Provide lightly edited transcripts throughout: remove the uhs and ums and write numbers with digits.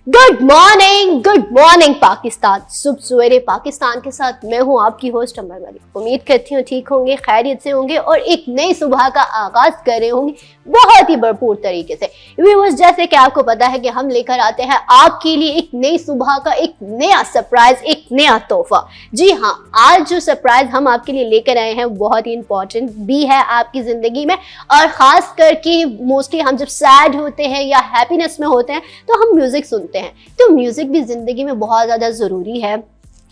Good morning Pakistan. सुबह सवेरे पाकिस्तान के साथ मैं हूं आपकी होस्ट अमर मलिक। उम्मीद करती हूँ ठीक होंगे, खैरियत से होंगे और एक नई सुबह का आगाज कर रहे होंगे बहुत ही भरपूर तरीके से। व्यूअर्स, जैसे कि आपको पता है कि हम लेकर आते हैं आपके लिए एक नई सुबह का एक नया सरप्राइज, एक नया तोहफा। जी हाँ, आज जो सरप्राइज हम आपके लिए लेकर आए हैं बहुत ही इंपॉर्टेंट भी है आपकी जिंदगी में, और खास करके मोस्टली हम जब सैड होते हैं या हैप्पीनेस में होते हैं तो हम म्यूजिक सुनते हैं। तो म्यूजिक भी जिंदगी में बहुत ज्यादा जरूरी है।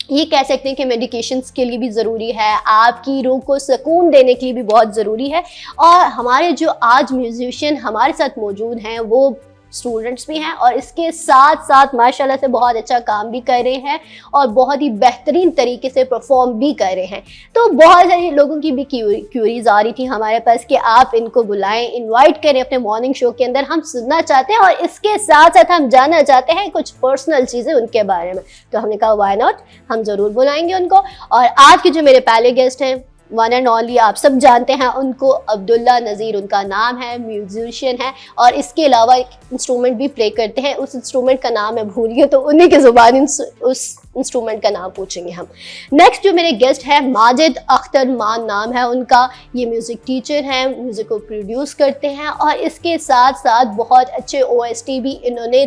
ये कह सकते हैं कि मेडिकेशंस के लिए भी ज़रूरी है, आपकी रूह को सुकून देने के लिए भी बहुत ज़रूरी है। और हमारे जो आज म्यूजिशियन हमारे साथ मौजूद हैं वो स्टूडेंट्स भी हैं और इसके साथ साथ माशाल्लाह से बहुत अच्छा काम भी कर रहे हैं और बहुत ही बेहतरीन तरीके से परफॉर्म भी कर रहे हैं। तो बहुत सारे लोगों की भी क्यूरीज आ रही थी हमारे पास कि आप इनको बुलाएं, इनवाइट करें अपने मॉर्निंग शो के अंदर। हम सुनना चाहते हैं और इसके साथ साथ हम जानना चाहते हैं कुछ पर्सनल चीज़ें उनके बारे में। तो हमने कहा व्हाई नॉट, हम ज़रूर बुलाएंगे उनको। और आज के जो मेरे पहले गेस्ट हैं वन एंड ओनली, आप सब जानते हैं उनको, अब्दुल्ला नज़ीर उनका नाम है, म्यूजिशियन है और इसके अलावा एक इंस्ट्रूमेंट भी प्ले करते हैं। उस इंस्ट्रूमेंट का नाम है भूल गई, तो उन्हीं की ज़ुबान उस इंस्ट्रूमेंट का नाम पूछेंगे हम। नेक्स्ट जो मेरे गेस्ट है माजिद अख्तर मान नाम है उनका। ये म्यूज़िक टीचर हैं, म्यूज़िक को प्रोड्यूस करते हैं और इसके साथ साथ बहुत अच्छे OST भी इन्होंने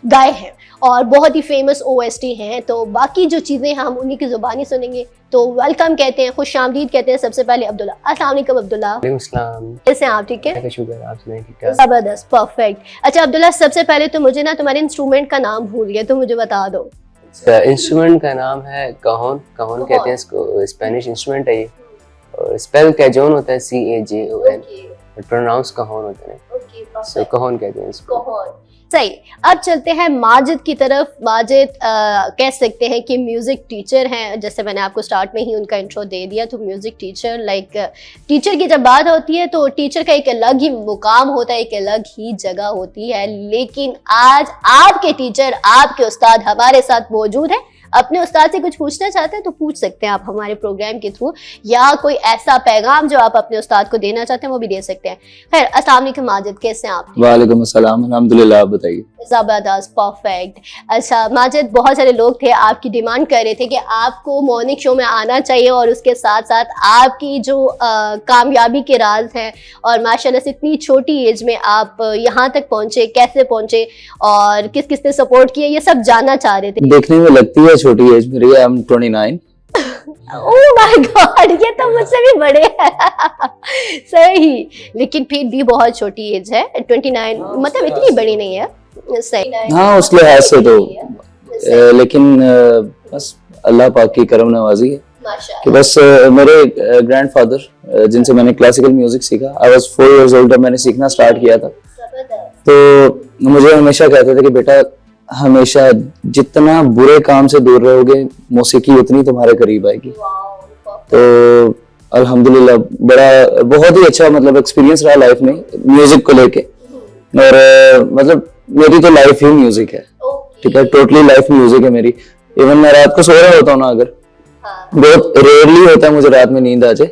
गाए हैं और बहुत ही फेमस OST हैं। तो बाकी जो चीज़ें हम उन्हीं की ज़ुबानी सुनेंगे। तो वेलकम कहते हैं, खुशामदीद कहते हैं सबसे पहले अब्दुल्ला। अस्सलाम वालेकुम अब्दुल्ला। कैसे हैं आप? ठीक है, जबरदस्त, परफेक्ट। अच्छा अब्दुल्ला, सबसे पहले तो मुझे ना तुम्हारे इंस्ट्रूमेंट का नाम भूल गया, तो मुझे बता दो। इंस्ट्रूमेंट का नाम है कहोन कहते हैं इसको, स्पेनिश इंस्ट्रूमेंट है ये और स्पेल कैजोन होता है CAJON, प्रोनाउंस कहोन होता है। सो कहोन कहते हैं इसको। सही। अब चलते हैं माजिद की तरफ। माजिद कह सकते हैं कि म्यूज़िक टीचर हैं, जैसे मैंने आपको स्टार्ट में ही उनका इंट्रो दे दिया। तो म्यूज़िक टीचर टीचर की जब बात होती है तो टीचर का एक अलग ही मुकाम होता है, एक अलग ही जगह होती है। लेकिन आज आपके टीचर, आपके उस्ताद हमारे साथ मौजूद हैं। अपने उस्ताद से कुछ पूछना चाहते हैं तो पूछ सकते हैं आप हमारे प्रोग्राम के थ्रू, या कोई ऐसा पैगाम जो आप अपने उस्ताद को देना चाहते हैं वो भी दे सकते हैं। खैर, अस्सलाम वालेकुम माजिद, कैसे हैं आप? वालेकुम अस्सलाम, अल्हम्दुलिल्लाह, आप बताइए। जबरदस्त, परफेक्ट। अच्छा माजिद, बहुत सारे लोग थे आपकी डिमांड कर रहे थे कि आपको मॉर्निंग शो में आना चाहिए और उसके साथ साथ आपकी जो कामयाबी के राज हैं और माशाल्लाह से इतनी छोटी एज में आप यहाँ तक पहुँचे, कैसे पहुँचे और किस किस ने सपोर्ट किया, ये सब जानना चाह रहे थे। देखने में लगती है छोटी एज मेरी, I am 29। Oh my God, ये तो मुझसे भी बड़े हैं। सही, लेकिन फिर भी बहुत छोटी एज है 29, मतलब इतनी बड़ी नहीं है। सही, हाँ उस लिहाज से तो, लेकिन बस अल्लाह पाक की करम नवाजी है कि बस मेरे ग्रैंडफादर जिनसे मैंने क्लासिकल म्यूजिक सीखा, आई वाज 4 इयर्स ओल्ड जब मैंने सीखना स्टार्ट किया था। तो मुझे हमेशा कहते थे कि बेटा, हमेशा जितना बुरे काम से दूर रहोगे मौसीकी उतनी तुम्हारे करीब आएगी। तो अल्हम्दुलिल्लाह बहुत ही अच्छा मतलब एक्सपीरियंस रहा लाइफ में म्यूजिक को लेके। और मतलब मेरी तो लाइफ ही म्यूजिक है, ठीक है, टोटली लाइफ म्यूजिक है मेरी। इवन मैं रात को सो रहा होता हूँ ना, अगर बहुत रेयरली होता है मुझे रात में नींद आ जाए,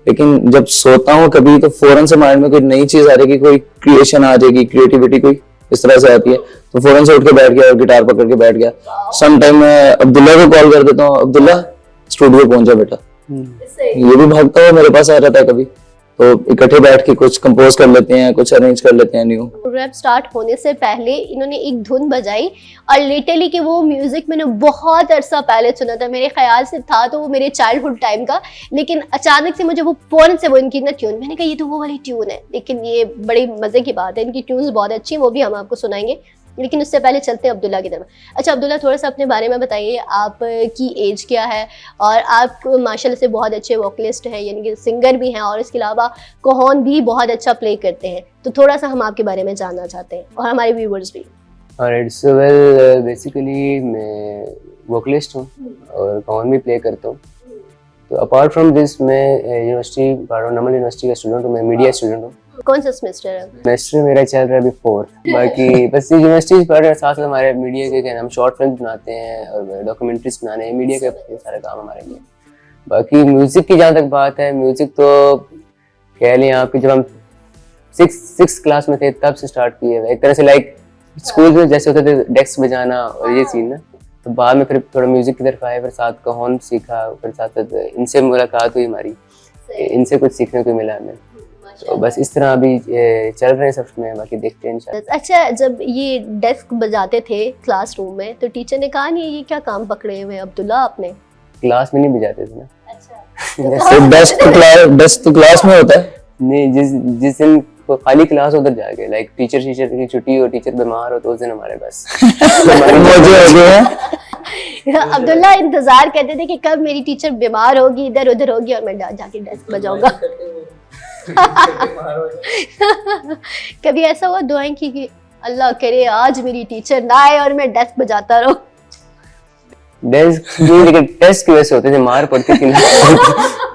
लेकिन जब सोता हूँ कभी तो फौरन से माइंड में कोई नई चीज आ जाएगी, कोई क्रिएशन आ जाएगी, क्रिएटिविटी कोई इस तरह से आती है, तो फौरन से उठ के बैठ गया और गिटार पकड़ के बैठ गया। सम टाइम मैं अब्दुल्ला को कॉल कर देता हूँ, अब्दुल्ला स्टूडियो पहुंच जा बेटा। ये भी भागता हुआ मेरे पास आ जाता है कभी, तो इकट्ठे बैठ के कुछ कंपोज कर लेते हैं, कुछ अरेंज कर लेते हैं न्यू। प्रोग्राम स्टार्ट होने से पहले इन्होंने एक धुन बजाई और लिटरली कि वो म्यूजिक मैंने बहुत अरसा पहले सुना था, मेरे ख्याल से था तो वो मेरे चाइल्डहुड टाइम का, लेकिन अचानक से मुझे वो फौरन से वो इनकी ना ट्यून, मैंने कहा ये तो वो वाली ट्यून है। लेकिन ये बड़ी मजे की बात है, इनकी ट्यून्स बहुत अच्छी हैं, वो भी हम आपको सुनाएंगे। लेकिन उससे पहले चलते हैं अब्दुल्ला की तरफ। अच्छा अब्दुल्ला, थोड़ा सा अपने बारे में बताइए, आपकी एज क्या है? और आप माशाल्लाह से बहुत अच्छे वोकलिस्ट हैं, यानी कि सिंगर भी हैं और इसके अलावा कहोन भी बहुत अच्छा प्ले करते हैं। तो थोड़ा सा हम आपके बारे में जानना चाहते हैं और हमारे व्यूवर्स भी। इट्स वेल, बेसिकली मैं वोकलिस्ट हूँ और कहोन भी प्ले करता हूँ। तो अपार्ट फ्रॉम दिस मैं यूनिवर्सिटी नमल यूनिवर्सिटी का स्टूडेंट हूँ, मैं मीडिया स्टूडेंट हूँ। कौन सा सेमेस्टर है? सेमेस्टर मेरा चल रहा है अभी 4th। बाकी बस यूनिवर्सिटी पढ़ रहे, साथ साथ हमारे मीडिया के हम शॉर्ट फिल्म बनाते हैं और डॉक्यूमेंट्रीज बनाने हैं, मीडिया का सारा काम हमारे लिए। बाकी म्यूजिक की जहाँ तक बात है, म्यूजिक तो कह लें आपकी जब हम 6th क्लास में थे तब से स्टार्ट किए, एक तरह से स्कूल में जैसे होते थे डेस्क बजाना और ये सीन ना, तो बाद में फिर थोड़ा म्यूजिक की तरफ आए, फिर साथ का हॉर्न सीखा, फिर साथ साथ इनसे मुलाकात हुई हमारी, इनसे कुछ सीखने को मिला हमें। तो बस इस तरह अभी चल रहे हैं सब में, बाकी देखते हैं इंशाल्लाह। अच्छा, जब ये डेस्क बजाते थे क्लासरूम में तो टीचर ने कहा नहीं ये क्या काम पकड़े हुए अब्दुल्ला आपने? क्लास में नहीं बजाते थे ना। अच्छा। तो बेस्ट तो क्लास में होता है। नहीं, जिस दिन खाली क्लास उधर जाके, लाइक टीचर की छुट्टी हो, टीचर बीमार हो, तो उस दिन हमारे बस मजे हो गए। अब्दुल्ला इंतजार करते थे कि कब मेरी टीचर बीमार होगी, इधर उधर होगी और मैं जाके डेस्क बजाऊंगा। कभी ऐसा हुआ दुआएं की कि अल्लाह करे आज मेरी टीचर ना आए और मैं डेस्क बजाता रहूं? डेस्क नहीं, लेकिन टेस्ट की वजह से होते थे, मार पड़ती थी ना,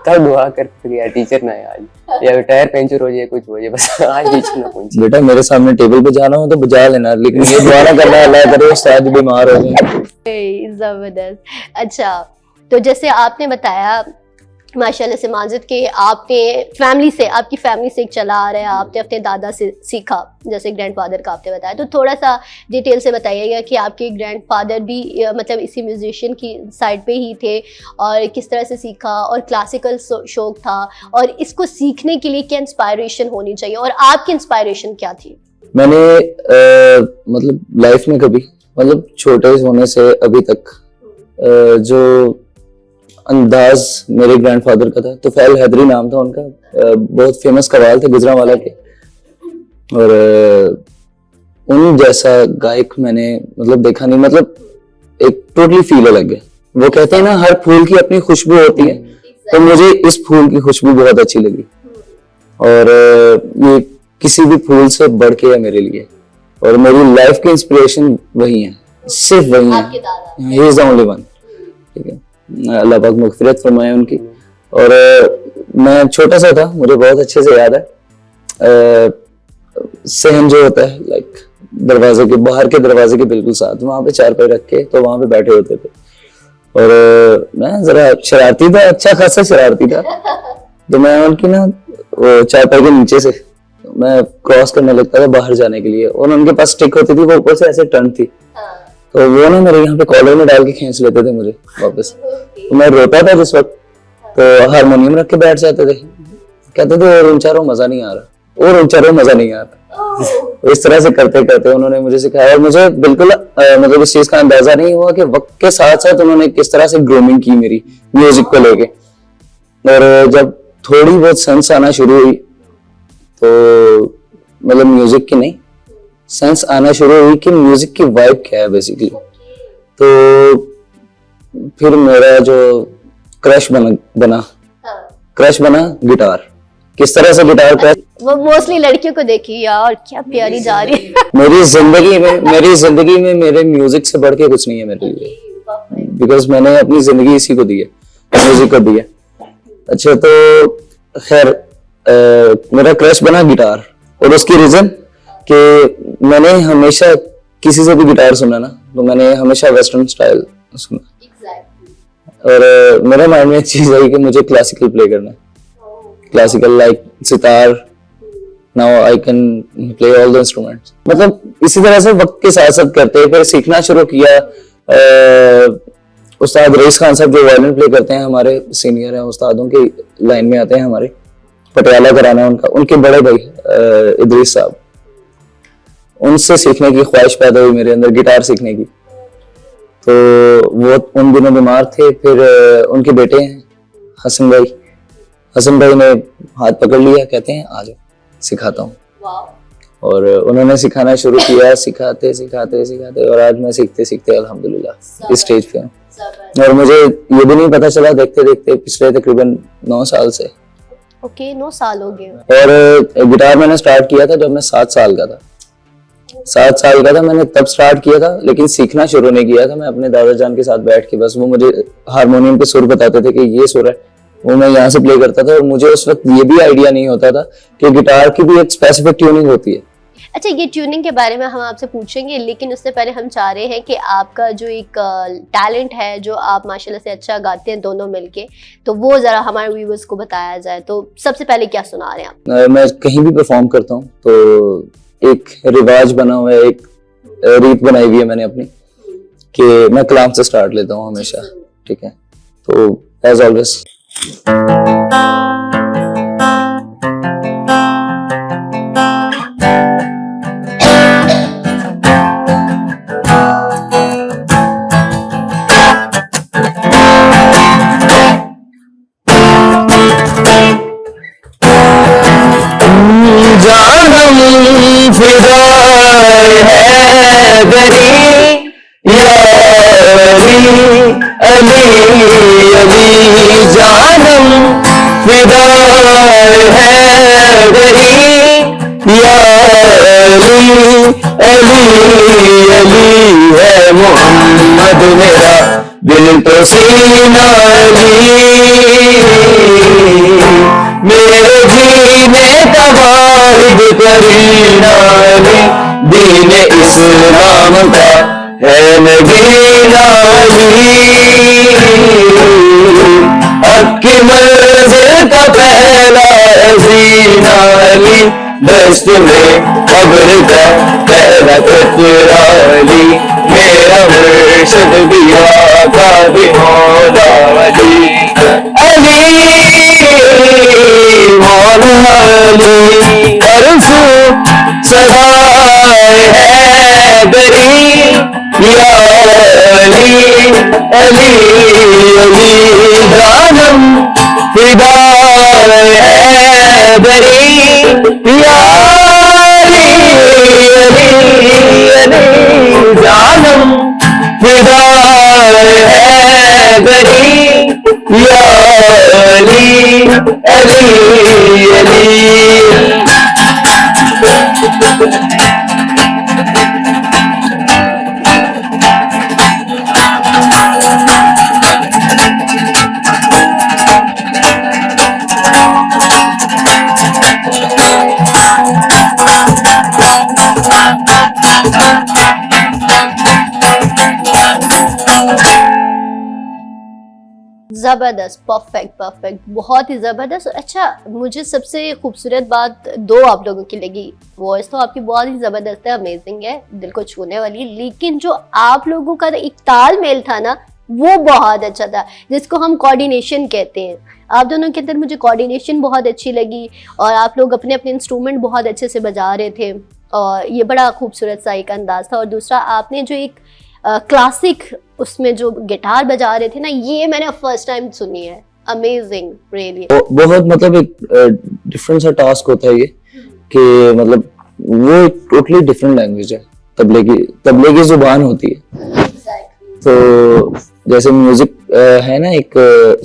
तब दुआ करते थे यार टीचर ना आए आज, या टायर पंचर हो जाए, कुछ हो जाए, बस आज टीचर ना पहुंचे। बेटा मेरे सामने टेबल पे जाना हो तो बजा लेना, लेकिन ये दुआ ना करना अल्लाह करे उस्ताद बीमार हो गए। जबरदस्त। अच्छा, तो जैसे आपने बताया माशाल्लाह से माजिद के आपने आपकी फैमिली से एक चला आ रहा है, आपने अपने दादा से सीखा, जैसे ग्रैंडफादर का आपने बताया, तो थोड़ा सा डिटेल से बताइएगा कि आपके ग्रैंडफादर भी मतलब इसी म्यूजिशियन की साइड पे ही थे और किस तरह से सीखा, और क्लासिकल शौक था, और इसको सीखने के लिए क्या इंस्पायरेशन होनी चाहिए और आपकी इंस्पायरेशन क्या थी? मैंने मतलब लाइफ में कभी, मतलब छोटे होने से अभी तक जो अंदाज मेरे ग्रैंडफादर का था, तुफैल हैदरी नाम था उनका, बहुत फेमस कव्वाल थे गुजरांवाला के, और उन जैसा गायक मैंने मतलब देखा नहीं, मतलब एक टोटली फील अलग है। वो कहते हैं ना हर फूल की अपनी खुशबू होती है, तो मुझे इस फूल की खुशबू बहुत अच्छी लगी, और ये किसी भी फूल से बढ़ के है मेरे लिए, और मेरी लाइफ की इंस्पिरेशन वही है, सिर्फ वही है, he is the only one. ठीक है, अल्लाह पाक मग़फ़िरत फरमाए उनकी। और मैं छोटा सा था, मुझे बहुत अच्छे से याद है, सहन जो होता है लाइक दरवाजे के बाहर के दरवाजे के बिल्कुल साथ, वहां पे चारपाई रख के तो वहां पे बैठे होते थे, और मैं जरा शरारती था, अच्छा खासा शरारती था, तो मैं उनकी ना वो चारपाई के नीचे से मैं क्रॉस करने लगता था बाहर जाने के लिए, और उनके पास स्टिक होती थी, वो ऊपर से ऐसे टर्न थी, तो वो ना मेरे यहाँ पे कॉलर में डाल के खींच लेते थे मुझे वापस। तो मैं रोता था जिस वक्त, तो हारमोनियम रख के बैठ जाते थे, कहते थे और ऊंचा रहो मजा नहीं आ रहा, और ऊंचा रहो मजा नहीं आ रहा। इस तरह से करते करते उन्होंने मुझे सिखाया, और मुझे बिल्कुल मतलब इस चीज का अंदाजा नहीं हुआ कि वक्त के साथ साथ उन्होंने किस तरह से ग्रूमिंग की मेरी म्यूजिक को लेके। और जब थोड़ी बहुत सेंस आना शुरू हुई, तो मतलब म्यूजिक की नहीं, सेंस आना शुरू हुई कि म्यूजिक की वाइब क्या है बेसिकली, तो फिर मेरा जो क्रश बना गिटार। किस तरह से गिटार क्रश? वो मोस्टली लड़कियों को देखी यार, क्या प्यारी जा रही है। मेरी जिंदगी में मेरे म्यूजिक से बढ़ के कुछ नहीं है मेरे लिए, बिकॉज मैंने अपनी जिंदगी इसी को दी है, म्यूजिक को दी है। अच्छा, तो खैर मेरा क्रश बना गिटार, और उसकी रीजन कि मैंने हमेशा किसी से भी गिटार सुना ना, तो मैंने हमेशा वेस्टर्न स्टाइल सुना, और मेरे माइंड में एक चीज आई कि मुझे क्लासिकल प्ले करना है, classical like sitar, now I can play all the instruments. मतलब इसी तरह से वक्त के साथ साथ करते फिर सीखना शुरू किया। उस्ताद रईस खान साहब जो वायलिन प्ले करते हैं, हमारे सीनियर हैं, उस्तादों की लाइन में आते हैं, हमारे पटियाला घराना उनका, उनके बड़े भाई इदरीस साहब, उनसे सीखने की ख्वाहिश पैदा हुई मेरे अंदर, गिटार सीखने की। तो वो उन दिनों बीमार थे, फिर उनके बेटे हैं हसन भाई ने हाथ पकड़ लिया, कहते हैं आ जाओ सिखाता हूँ, और उन्होंने सिखाना शुरू किया, सिखाते और आज मैं सीखते अल्हम्दुलिल्लाह इस स्टेज पे हूँ। और मुझे ये भी नहीं पता चला देखते देखते पिछले तकरीबन 9 साल से। ओके, 9 साल हो गए। और गिटार मैंने स्टार्ट किया था जब मैं 7 साल का था। 7 साल का था मैंने तब स्टार्ट किया था, लेकिन सीखना शुरू नहीं किया था। मैं अपने दादा जान के साथ बैठ के, बस वो मुझे हारमोनियम पे सुर बताते थे कि ये सुर है, वो मैं यहाँ से प्ले करता था, और मुझे उस वक्त ये भी आइडिया नहीं होता था कि गिटार की भी एक स्पेसिफिक ट्यूनिंग होती है। अच्छा, ये ट्यूनिंग के बारे में हम आपसे पूछेंगे, लेकिन उससे पहले हम चाह रहे हैं कि आपका जो एक टैलेंट है, जो आप माशाल्लाह से अच्छा गाते हैं दोनों मिलके, तो वो जरा हमारे व्यूअर्स को बताया जाए। तो सबसे पहले क्या सुना रहे हैं आप? मैं कहीं भी परफॉर्म करता हूँ तो एक रिवाज बना हुआ है, एक रीत बनाई हुई है मैंने अपनी कि मैं कलाम से स्टार्ट लेता हूँ हमेशा, ठीक है। तो एज ऑलवेज जानम फिदाए हैदरी या अली अली जानम फिदाए हैदरी या अली है मोहम्मद मेरा दिल तो सीना अली मेरे जीने का वाहिद करीना अली दीन इस्लाम का है नगीना अली अक्की मंजिल का पहला जीना अली दस्त में कब्र का पहला कतरा अली मेरा मुर्शिद भी आका भी मौला अली मौला अली अरसू सदाए हैदरी या अली अली अली जानम फिदाए हैदरी या अली जानम फिदाए हैदरी या अली अली जबरदस्त, परफेक्ट परफेक्ट, बहुत ही जबरदस्त। अच्छा, मुझे सबसे खूबसूरत बात दो आप लोगों की लगी। वॉइस तो आपकी बहुत ही जबरदस्त है, अमेजिंग है, दिल को छूने वाली, लेकिन जो आप लोगों का एक तालमेल था ना, वो बहुत अच्छा था, जिसको हम कोऑर्डिनेशन कहते हैं। आप दोनों के अंदर मुझे कोऑर्डिनेशन बहुत अच्छी लगी और आप लोग अपने अपने इंस्ट्रूमेंट बहुत अच्छे से बजा रहे थे और ये बड़ा खूबसूरत सा एक अंदाज था। और दूसरा, आपने जो एक क्लासिक उसमें जो गिटार बजा रहे थे ना, ये मैंने फर्स्ट टाइम सुनी है, अमेजिंग रियली। बहुत मतलब एक डिफरेंट सा टास्क होता है ये कि मतलब वो एक टोटली डिफरेंट लैंग्वेज है, तबले की जुबान होती है। तो जैसे म्यूजिक है ना, एक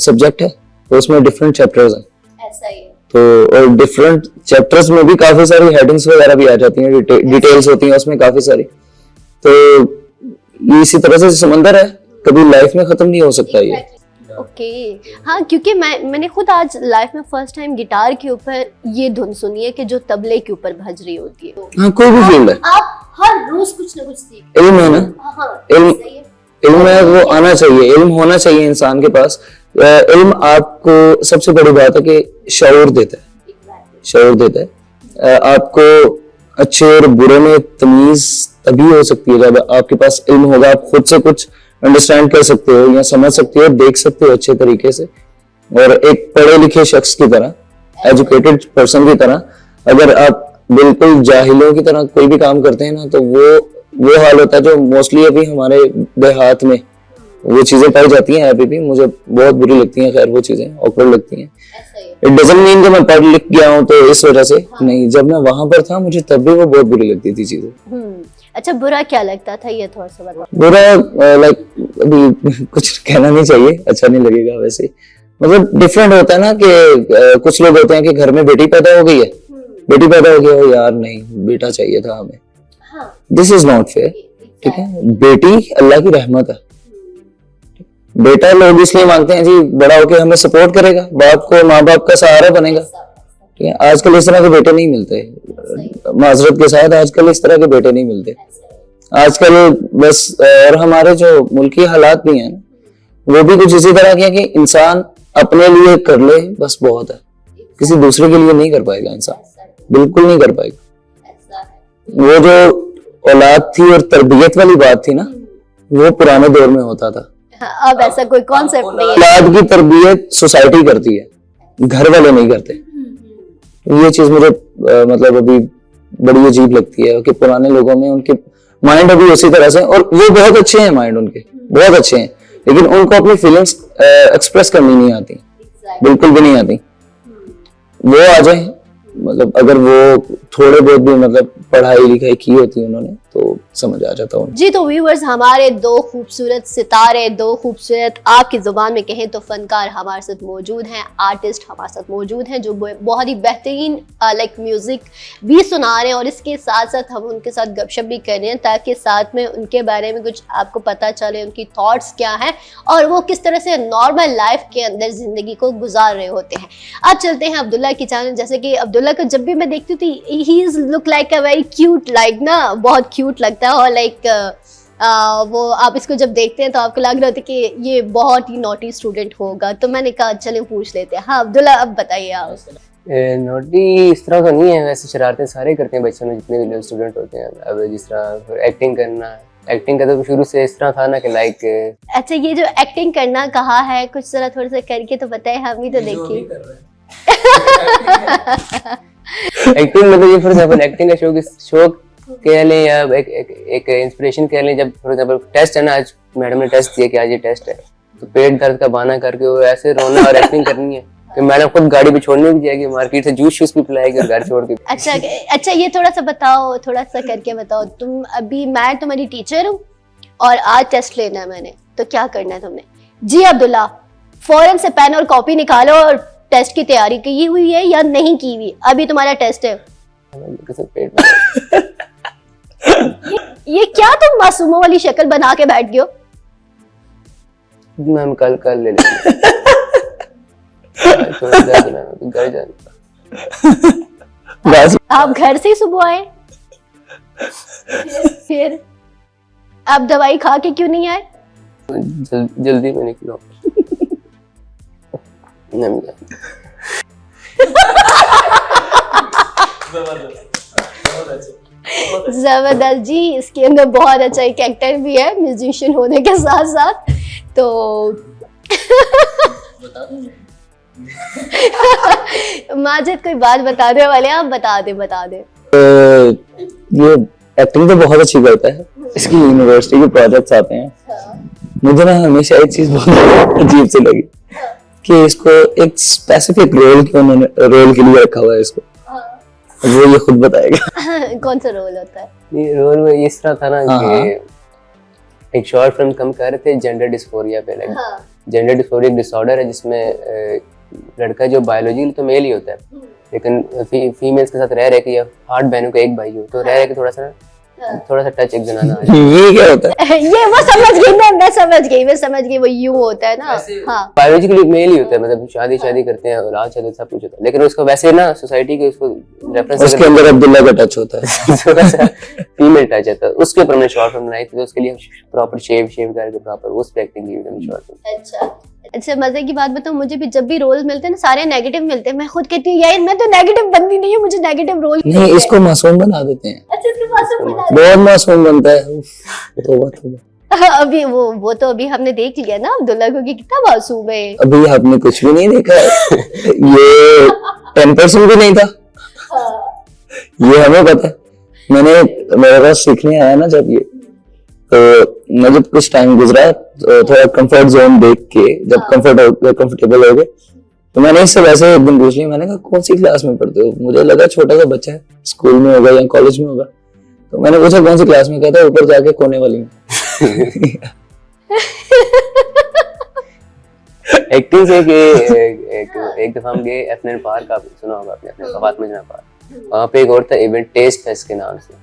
सब्जेक्ट है, तो उसमें डिफरेंट चैप्टर्स हैं, ऐसा ही है। तो और डिफरेंट चैप्टर्स में भी काफी सारी हेडिंग्स वगैरह भी आ जाती हैं, डिटेल्स होती हैं उसमें काफी सारी। तो इसी तरह से समंदर है, कभी लाइफ में खत्म नहीं हो सकता ये। ओके, हाँ, क्योंकि मैंने खुद आज लाइफ में फर्स्ट टाइम गिटार के ऊपर ये धुन सुनी है कि जो तबले के ऊपर भज रही होती है। हाँ, कोई भी फील्ड है, आप हर रोज कुछ ना कुछ सीखते इल्म है ना, इल्म है, वो आना चाहिए, इल्म होना चाहिए इंसान के पास। इल्म आपको सबसे बड़ी बात है कि शऊर देता है, शऊर देता है आपको। अच्छे और बुरे में तमीज तभी हो सकती है जब आपके पास इल्म होगा। आप खुद से कुछ अंडरस्टैंड कर सकते हो या समझ सकते हो, देख सकते हो अच्छे तरीके से। और एक पढ़े लिखे शख्स की तरह, एजुकेटेड पर्सन की तरह, अगर आप बिल्कुल जाहिलों की तरह कोई भी काम करते हैं ना, तो वो हाल होता है जो मोस्टली अभी हमारे देहात में वो चीजें पाई जाती हैं। अभी भी मुझे बहुत बुरी लगती हैं, खैर वो चीजें ऑकवर्ड लगती हैं। इट डजंट मीन कि मैं पढ़ लिख गया हूँ तो इस वजह से नहीं, जब मैं वहां पर था मुझे तब भी वो बहुत बुरी लगती थी चीजें। अच्छा, बुरा क्या लगता था, ये थोड़ा सा बताओ। बुरा लाइक अभी कुछ कहना नहीं चाहिए, अच्छा नहीं लगेगा वैसे। मतलब डिफरेंट होता है ना कि कुछ लोग होते हैं कि घर में बेटी पैदा हो गई है, बेटी पैदा हो गया हो, यार नहीं बेटा चाहिए था हमें, दिस इज नॉट फेयर, ठीक है। बेटी अल्लाह की रहमत है, बेटा लोग इसलिए मांगते हैं जी बड़ा होकर हमें सपोर्ट करेगा, बाप को माँ बाप का सहारा बनेगा, ठीक है। आजकल इस तरह के बेटे नहीं मिलते, माजरत के साथ आजकल इस तरह के बेटे नहीं मिलते आजकल। बस और हमारे जो मुल्की हालात भी हैं वो भी कुछ इसी तरह के हैं कि इंसान अपने लिए कर ले बस बहुत है, किसी दूसरे के लिए नहीं कर पाएगा इंसान, बिल्कुल नहीं कर पाएगा। वो जो औलाद थी और तरबियत वाली बात थी ना, वो पुराने दौर में होता था। हाँ, अब ऐसा कोई कॉन्सेप्ट नहीं है। औलाद की तरबियत सोसाइटी करती है, घर वाले नहीं करते। ये चीज मुझे मतलब अभी बड़ी अजीब लगती है कि पुराने लोगों में उनके माइंड अभी उसी तरह से, और वो बहुत अच्छे हैं, माइंड उनके बहुत अच्छे हैं, लेकिन उनको अपनी फीलिंग्स एक्सप्रेस करनी नहीं आती, बिल्कुल भी नहीं आती। वो आ जाए, मतलब अगर वो थोड़े बहुत भी मतलब पढ़ाई लिखाई की होती उन्होंने तो समझ आ जाता उन्हें। जी, तो व्यूअर्स, हमारे दो खूबसूरत सितारे, दो खूबसूरत, आपकी जुबान में कहें तो फनकार हमारे साथ मौजूद हैं, आर्टिस्ट हमारे साथ मौजूद हैं, जो बहुत ही बेहतरीन लाइक म्यूजिक भी सुना रहे हैं, और इसके साथ साथ हम उनके साथ गपशप भी कर रहे हैं ताकि साथ में उनके बारे में कुछ आपको पता चले, उनकी थॉट्स क्या हैं और वो किस तरह से नॉर्मल लाइफ के अंदर जिंदगी को गुजार रहे होते हैं। अब चलते हैं अब्दुल्ला की चैनल। जैसे कि अब्दुल्ला को जब भी मैं देखती थी, he is look like a very cute, like ना बहुत क्यूट लगता है, और लाइक वो आप इसको जब देखते हैं तो आपको लग रहा होता है कि ये बहुत ही नॉटी स्टूडेंट होगा, तो मैंने कहा चलें पूछ लेते हैं। हाँ अब्दुल्ला, अब बताइए आप। नोटी इस तरह तो नहीं है, वैसे शरारतें सारे करते हैं बच्चों में, जितने भी स्टूडेंट होते हैं। अब जिस तरह एक्टिंग करना, एक्टिंग का तो शुरू से इस तरह था ना कि लाइक। अच्छा, ये जो एक्टिंग करना कहा है, कुछ जरा थोड़ा सा करके तो बताए, हम भी तो देखिए। एक्टिंग मतलब ये फॉर एग्जांपल एक्टिंग का शौक कह लें या एक इंस्पिरेशन कह लें। जब फॉर एग्जांपल टेस्ट है ना, आज मैडम ने टेस्ट दिया कि आज ये टेस्ट है, तो पेट दर्द का बहाना करके वो ऐसे रोना और एक्टिंग करनी है कि मैडम खुद गाड़ी पे छोड़ने भी जाएगी, मार्केट से जूस शूस भी पिलाएगी और घर छोड़ के। अच्छा, ये थोड़ा सा बताओ, थोड़ा सा करके बताओ। तुम अभी, मैं तुम्हारी टीचर हूँ और आज टेस्ट लेना है मैंने, तो क्या करना है तुमने? जी अब्दुल्ला, फौरन से पेन और कॉपी निकालो और टेस्ट की तैयारी की हुई है या नहीं की हुई? अभी तुम्हारा टेस्ट है। ये क्या तुम मासूमों वाली शक्ल बना के बैठ गए हो? मैम कल ले लेंगे। घर जाना। आप घर से ही सुबह आए, फिर आप दवाई खा के क्यों नहीं आए? जल्दी में निकलो। जबरदस्त जी, इसके अंदर बहुत अच्छा एक एक्टर भी है, म्यूजिशियन होने के साथ साथ। तो माजिद कोई बात बताने वाले, आप बता दे। ये एक्टिंग तो बहुत अच्छी करता है, इसकी यूनिवर्सिटी के प्रोजेक्ट्स आते हैं। मुझे ना हमेशा एक चीज बहुत अजीब सी लगी कि इसको एक स्पेसिफिक रोल के लिए रखा हुआ है इसको, वो ये खुद बताएगा। कौन सा रोल होता है? ये रोल में इस तरह था ना कि एक शॉर्ट फिल्म कम कर रहे थे जेंडर डिस्फोरिया पे। जेंडर डिस्फोरिया एक डिसऑर्डर है जिसमें लड़का जो बायोलॉजी तो मेल ही होता है, लेकिन फीमेल्स के साथ रह रहे कि या 8 बहनों का एक भाई हो, तो रह रहे कि थोड़ा सा टच एक जनाना आ जाए। ये क्या होता है? ये वो समझ गई, वो यूं होता है ना। हाँ, बायोलॉजिकली मेल ही होता है, मतलब शादी करते हैं, औलाद शादी सब कुछ होता है, लेकिन उसको वैसे ना सोसाइटी के उसको रेफरेंस उसके अंदर अब्दुल्ला का टच होता है। थोड़ा सा फीमेल टच है, तो उसके ऊपर हमने शॉर्ट फिल्म बनाई थी, तो उसके लिए प्रॉपर शेव करके प्रॉपर उस पे एक्टिंग की हमने शॉर्ट फिल्म। अच्छा, मजे की बात बताऊं, मुझे भी जब भी रोल मिलते हैं ना, सारे नेगेटिव मिलते हैं। मैं खुद कहती हूँ यार, मैं तो नेगेटिव बंदी नहीं हूँ, मुझे नेगेटिव रोल नहीं, इसको मासूम बना देते हैं। अच्छा, इसके मासूम बना बहुत मासूम बनता है। तौबा। अभी वो तो अभी हमने देख लिया ना अब्दुल्ला को कि कितना मासूम है। अभी आपने कुछ भी नहीं देखा है। ये 10% भी नहीं था, ये हमें पता है। मेरे पास सीखने आया ना जब ये, तो मैं जब कुछ टाइम गुजरा तो थोड़ा कंफर्ट जोन देख के जब कंफर्टेबल हो गए, तो मैंने इससे वैसे एक दिन पूछ लिया, मैंने कहा कौन सी क्लास में पढ़ते हो? मुझे लगा छोटा सा बच्चा है, स्कूल में होगा या कॉलेज में होगा, तो मैंने पूछा कौन सी क्लास में? कहता ऊपर जाके कोने वाली में। एक्टिंग से एक दफा हम गए एफएन पार्क, आप सुना होगा आपने, अपने फातिमा जनाब पार्क। वहाँ पे एक और था इवेंट, टेस्ट फेस्ट के नाम से।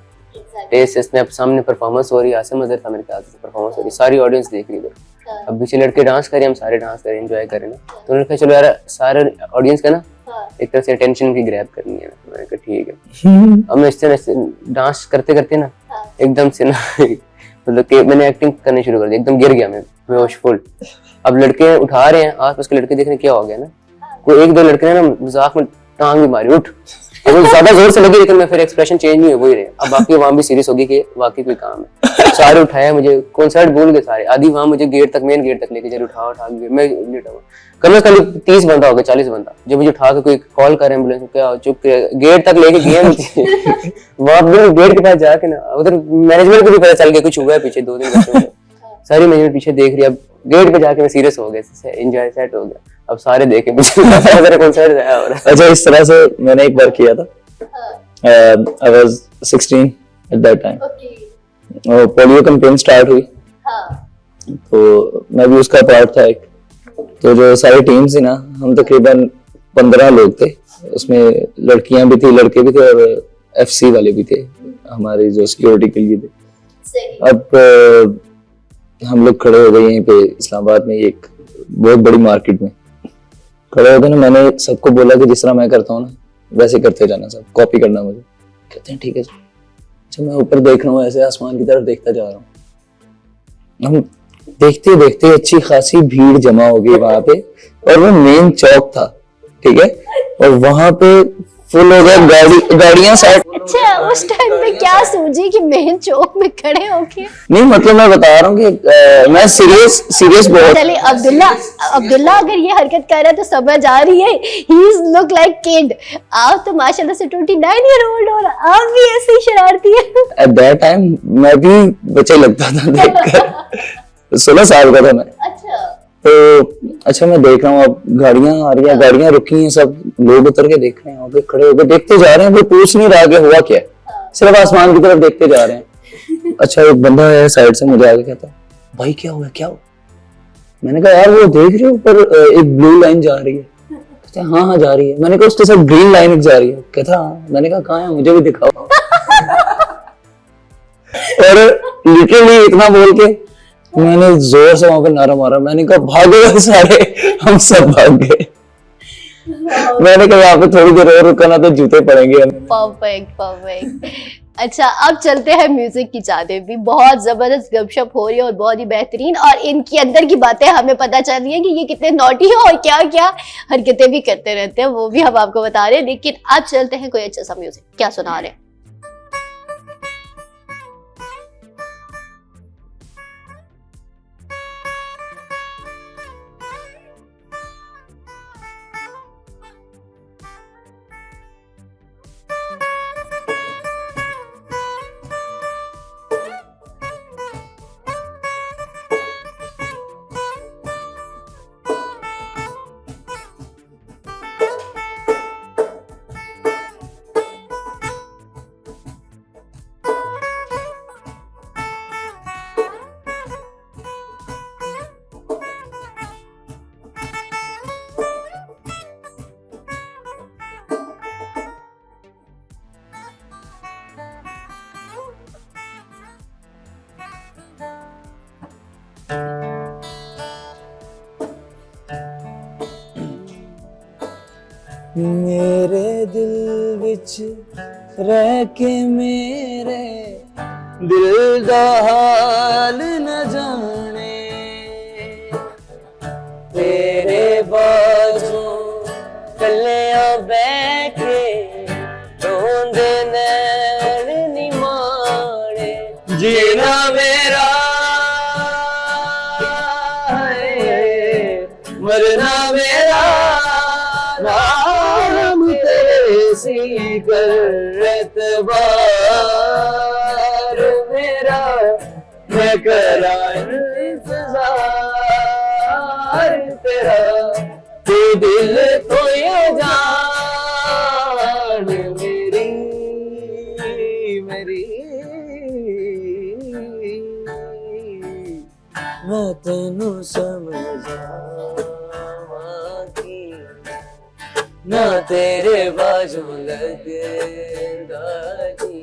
टेस्ट फेस्ट में अब सामने परफॉर्मेंस हो रही है, आसिम अजहर था मेरे ख्याल से परफॉर्मेंस हो रही, सारी ऑडियंस देख रही है। अब पीछे लड़के डांस कर रहे हैं, हम सारे डांस कर रहे हैं, एंजॉय कर रहे हैं ना, तो उन्होंने कहा चलो यार सारे ऑडियंस का ना एक तरह से अटेंशन की ग्रैब करनी है। मैंने कहा ठीक है। अब मैं इससे डांस करते ना एकदम से ना मतलब कि मैंने एक्टिंग करनी शुरू कर दी, एकदम गिर गया मैं होशफुल। अब लड़के उठा रहे हैं, आसपास के लड़के देख रहे क्या हो गया ना, कोई 1-2 लड़के ने ना मजाक में टांग भी मारी, उठ वो ज्यादा जोर से लगी, लेकिन मैं फिर एक्सप्रेशन चेंज नहीं हो वही रहे। अब बाकी वहां भी सीरियस होगी कि वाकई कोई काम है। सारे उठाया मुझे, कॉन्सर्ट भूल गए सारे। आधी वहां मुझे गेट तक, मेन गेट तक लेके चले, उठा मैं लेटा हुआ। कम से कम 30 बंदा होगा, 40 बंदा, जब मुझे उठा के कोई कॉल कर एम्बुलेंस को, क्या चुप गेट तक लेके गए मुझे। वहां पर गेट के पास जाके ना, उधर मैनेजमेंट को भी पता चल गया कुछ हुआ है पीछे। 2 दिन बच्चों को सारी मैनेजमेंट पीछे देख रही है। अब गेट पे जाके मैं सीरियस हो गया, एंजॉय सेट हो गया। अब सारे देखे मुझे कॉन्सर्ट आया हो रहा। अच्छा, इस तरह से मैंने एक बार किया था। I was 16 at that time. और पोलियो कैंपेन स्टार्ट हुई, तो मैं भी उसका पार्ट था एक। तो जो सारी टीम थी ना, हम तकरीबन 15 लोग थे। उसमें लड़कियां भी थी, लड़के भी थे, और FC वाले भी थे हमारे जो सिक्योरिटी के लिए थे। अब हम लोग खड़े हो गए यहीं पे इस्लामाबाद में, एक बहुत बड़ी मार्केट में खड़े हो गए ना। मैंने सबको बोला कि जिस तरह मैं करता हूँ ना, वैसे करते जाना, सब कॉपी करना मुझे। कहते हैं ठीक है। अच्छा, मैं ऊपर देख रहा हूँ, ऐसे आसमान की तरफ देखता जा रहा हूँ। हम देखते देखते अच्छी खासी भीड़ जमा हो गई वहां पे, और वो मेन चौक था, ठीक है, और वहां पे फुल हो गया, गाड़ियां साइड। अच्छा, उस टाइम पे क्या सोची कि मेन चौक में खड़े होके? नहीं, मतलब मैं बता रहा हूँ कि मैं सीरियस बहुत। चलिए, अब्दुल्ला अगर ये हरकत कर रहा है तो समझ आ रही है, he is look like kid. आप तो माशाल्लाह से 29 ईयर ओल्ड और आप भी ऐसे ही शरारती है। एट दैट टाइम मैं भी बच्चा लगता था देखकर। 16 साल का था मैं। अच्छा। तो अच्छा, मैं देख रहा हूँ, अब गाड़ियां आ रही हैं, गाड़ियां रुकी हैं, सब लोग उतर के देख रहे हैं, वहां पे खड़े होकर देखते जा रहे हैं। कोई पूछ नहीं रहा कि हुआ क्या है, सिर्फ आसमान की तरफ देखते जा रहे हैं। अच्छा, एक बंदा है साइड से मुझे आगे कहता, भाई क्या हुआ, क्या हुआ? मैंने कहा यार, वो देख रहे हो ऊपर एक ब्लू लाइन जा रही है? कहते हाँ हाँ जा रही है। मैंने कहा उसके साथ ग्रीन लाइन जा रही है? कहता हाँ। मैंने कहा कहाँ है, मुझे भी दिखाओ। और लिटरली इतना बोल के मैंने जोर से वहां पे नारा मारा। मैंने कहा भागो सारे, हम सब भाग गए। मैंने कहा यहाँ पे थोड़ी देर और रुका ना तो जूते पड़ेंगे हमें। परफेक्ट। अच्छा, अब चलते हैं म्यूजिक की जाने। भी बहुत जबरदस्त गपशप हो रही है और बहुत ही बेहतरीन, और इनकी अंदर की बातें हमें पता चल रही है कि ये कितने नॉटी है और क्या क्या हरकतें भी करते रहते हैं, वो भी हम आपको बता रहे हैं। लेकिन अब चलते हैं कोई अच्छा सा म्यूजिक। क्या सुना रहे हैं? मेरे दिल विच रह के मेरे दिल दा हाल न जाने, तेरे बाजू कलिया बैठे रोंदे नैन नी माणे, जीना मेरा है मरना मेरा, नाम तेरे सी कर एतबार मेरा, मैं करा इंतजार तेरा, तू दिल तो ये जान मेरी मेरी, मैं तेनू समझा ना तेरे बाजू लगदा जी,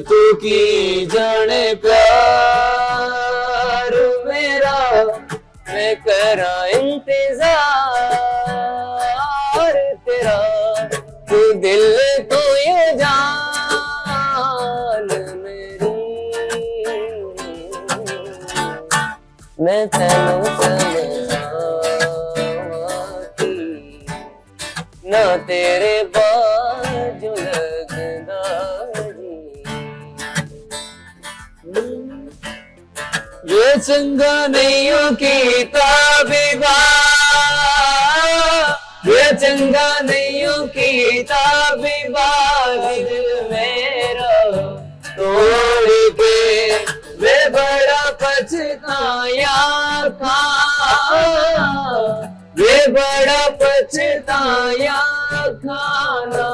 तू की जाने प्यार मेरा, मैं करा इंतजार तेरा, तू दिल तो ये जान मेरी, मैं तेनू समझा ना तेरे चंगा नैयों की ताबीबा, वे चंगा नैयों की ताबीबा, दिल मेरा तोड़ के वे बड़ा पछताया था, वे बड़ा पछताया खाना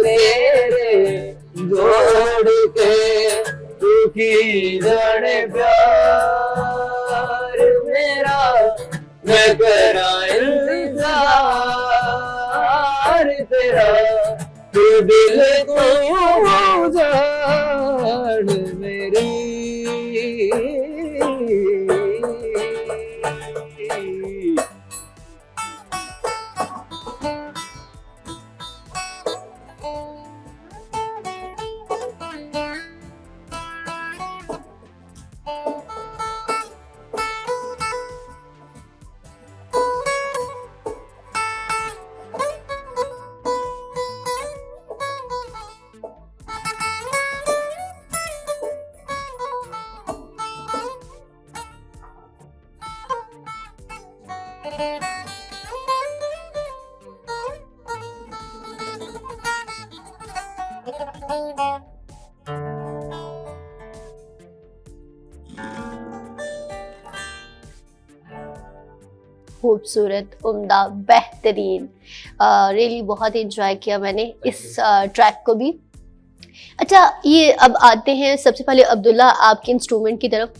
तेरे जोड़ के, तू की जाने प्यार मेरा, मैं करा इंतजार तेरा, तू दिल को जान मेरी। खूबसूरत, उम्दा, बेहतरीन, रियली बहुत इंजॉय किया मैंने इस ट्रैक को भी। अच्छा, ये अब आते हैं सबसे पहले अब्दुल्ला आपके इंस्ट्रूमेंट की तरफ।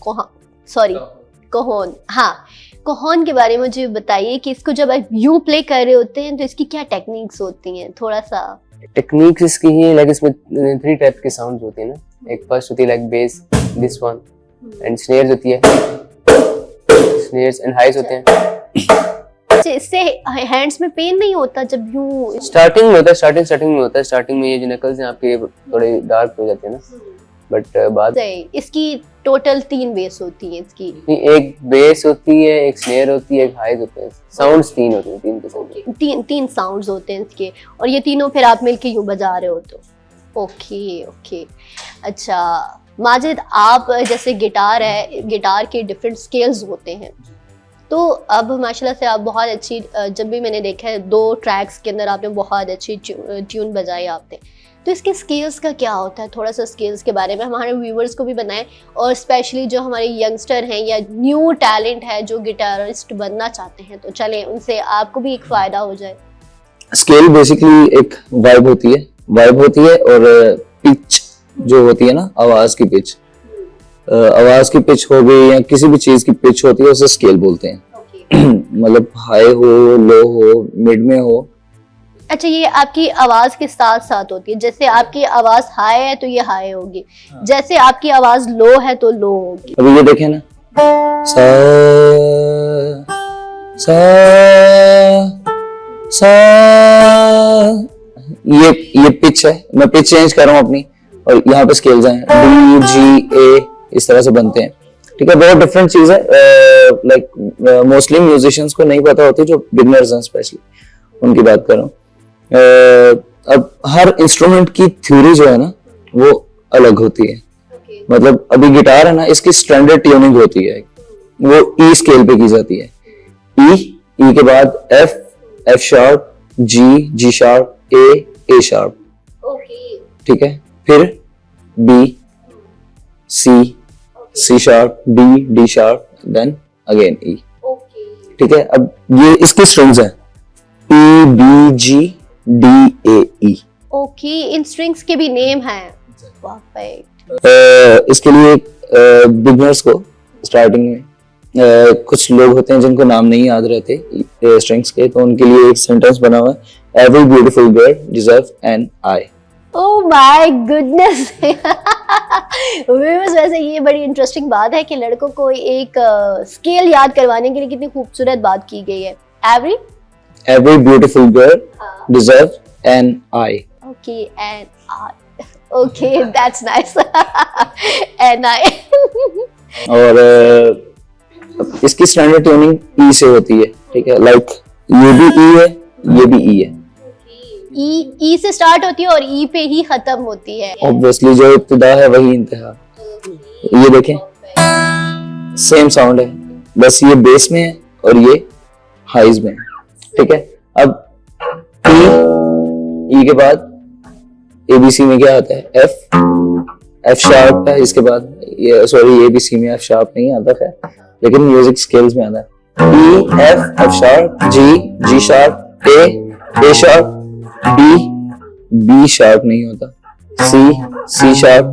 कहोन, हाँ, कहोन के बारे में मुझे बताइए कि इसको जब आप यूं प्ले कर रहे होते हैं तो इसकी क्या टेक्निक्स होती हैं, थोड़ा सा। टेक्निक्स इसकी ही लाइक इसमें 3 टाइप के साउंड्स होते हैं ना। एक फर्स्ट होती है like base, this one, and snares होती है, स्नेयर्स एंड हाइज होते हैं। इससे हैंड्स में पेन नहीं होता जब यूं? स्टार्टिंग में होता है, स्टार्टिंग में होता है। स्टार्टिंग में ये जो नकल्स हैं आपके थोड़े डार्क हो जाते हैं ना, बट बाद इसकी टोटल 3 बेस होती हैं इसकी। एक बेस होती है, एक स्नेयर होती है, एक हाइज होता है। साउंड्स 3 होते हैं, 3 किस्म के, 3 साउंड्स होते हैं इसके, और ये तीनों फिर आप मिलके यूं बजा रहे हो तो। ओके। अच्छा माजिद, आप जैसे गिटार है, गिटार के डिफरेंट स्केल्स होते हैं, तो अब माशाल्लाह से आप बहुत अच्छी, जब भी मैंने देखा है 2 ट्रैक्स के अंदर आपने बहुत अच्छी ट्यून बजाई आपने, तो इसके स्केल्स का क्या होता है? थोड़ा सा स्केल्स के बारे में हमारे व्यूवर्स को भी बनाएं, और स्पेशली जो हमारे यंगस्टर हैं या न्यू टैलेंट है जो गिटारिस्ट बनना चाहते हैं, तो चलें उनसे आपको भी एक फ़ायदा हो जाए। स्केल बेसिकली एक वाइब होती है और पिच जो होती है ना, आवाज की पिच, आवाज की पिच हो गई या किसी भी चीज की पिच होती है उसे स्केल बोलते हैं। मतलब हाई हो, लो हो, मिड में हो। अच्छा, ये आपकी आवाज के साथ साथ होती है, जैसे आपकी आवाज हाई है तो ये हाई होगी, जैसे आपकी आवाज लो है तो लो होगी। अभी ये देखें ना, सा सा सा, ये पिच है, मैं पिच चेंज कर रहा हूँ अपनी, और यहाँ पे स्केल्स हैं, डी जी ए, इस तरह से बनते हैं। ठीक है, बहुत डिफरेंट चीज है। लाइक मोस्टली म्यूजिशियंस को नहीं पता होती, जो बिगनर्स हैं स्पेशली, उनकी बात कर रहा हूँ। अब हर इंस्ट्रूमेंट की थ्योरी जो है ना वो अलग होती है। मतलब अभी गिटार है ना, इसकी स्टैंडर्ड ट्यूनिंग होती है, वो ई स्केल पे की जाती है। ई के बाद F sharp, G sharp, A sharp. ठीक है, फिर B, C sharp, D sharp, then again E. ठीक है, अब ये इसकी स्ट्रिंग्स हैं, E B G D A E. Okay, इन स्ट्रिंग्स के भी नेम हैं। परफेक्ट। इसके लिए बिगनर्स को स्टार्टिंग में कुछ लोग होते हैं जिनको नाम नहीं याद रहते स्ट्रिंग्स के, तो उनके लिए एक सेंटेंस बना हुआ है, every beautiful girl deserve an eye. Oh my goodness. वैसे ये बड़ी इंटरेस्टिंग बात है कि लड़कों को एक स्केल याद करवाने के लिए कितनी खूबसूरत बात की गई है। Every beautiful girl deserve an eye. Okay, an eye. Okay, that's nice. An eye. और इसकी स्टैंडर्ड ट्यूनिंग ई से होती है। ठीक है, लाइक ये भी ई है, ये भी ई है। ई से स्टार्ट होती है और ई पे ही खत्म होती है। ऑब्वियसली जो इब्तिदा है वही इंतहा। ये देखें, सेम साउंड है, बस ये बेस में है और ये हाइज में है, ठीक है। अब ई के बाद एबीसी में क्या आता है, एफ शार्प है, इसके बाद ये सॉरी एबीसी में एफ शार्प नहीं आता है, लेकिन म्यूजिक स्केल्स में आता है E F sharp, G sharp, A sharp, B sharp नहीं होता, C sharp,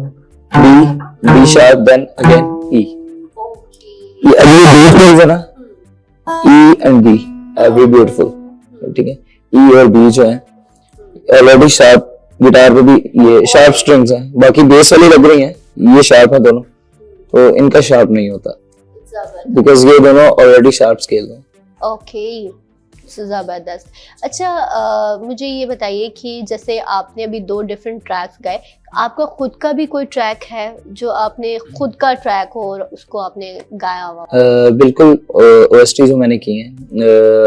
B sharp, then again E. ये अगली बीट है ना, E and B are very beautiful, ठीक है। ई और बी जो है ऑलरेडी शार्प, गिटार पे भी ये शार्प स्ट्रिंग्स हैं, बाकी बेस वाली लग रही हैं, ये शार्प है दोनों, तो इनका शार्प नहीं होता बिकॉज ये दोनों ऑलरेडी शार्प स्केल हैं। ओके, जबरदस्त। अच्छा, मुझे ये बताइए कि जैसे आपने अभी 2 डिफरेंट ट्रैक्स गाए, आपका खुद का भी कोई ट्रैक है जो आपने खुद का ट्रैक हो और उसको आपने गाया हुआ? बिल्कुल, ओएसटी जो मैंने की हैं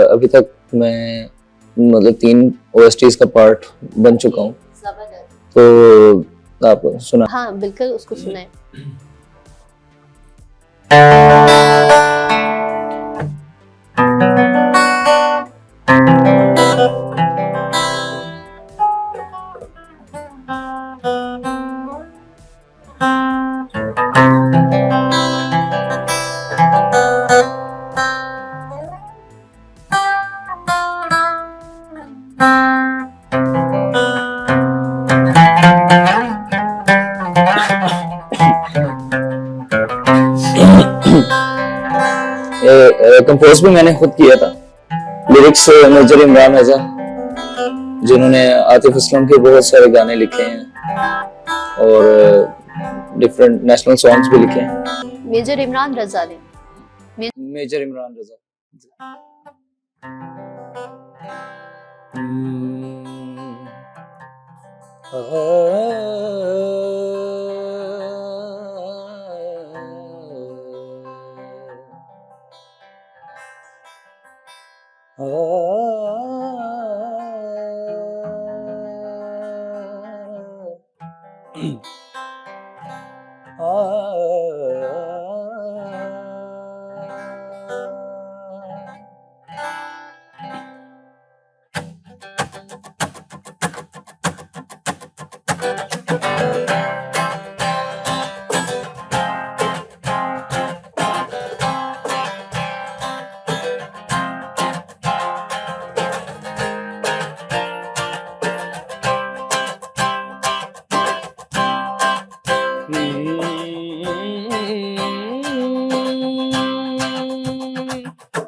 अभी तक मैं मतलब 3 ओएसटीज का पार्ट बन चुका हूँ, तो आप सुना? हाँ बिल्कुल, उसको सुनाए। कंपोज भी मैंने खुद किया था, लिरिक्स मेजर इमरान रजा जिन्होंने आतिफ असलम के बहुत सारे गाने लिखे हैं और डिफरेंट नेशनल सॉन्ग्स भी लिखे हैं। मेजर इमरान रजा ने? मेजर इमरान रजा।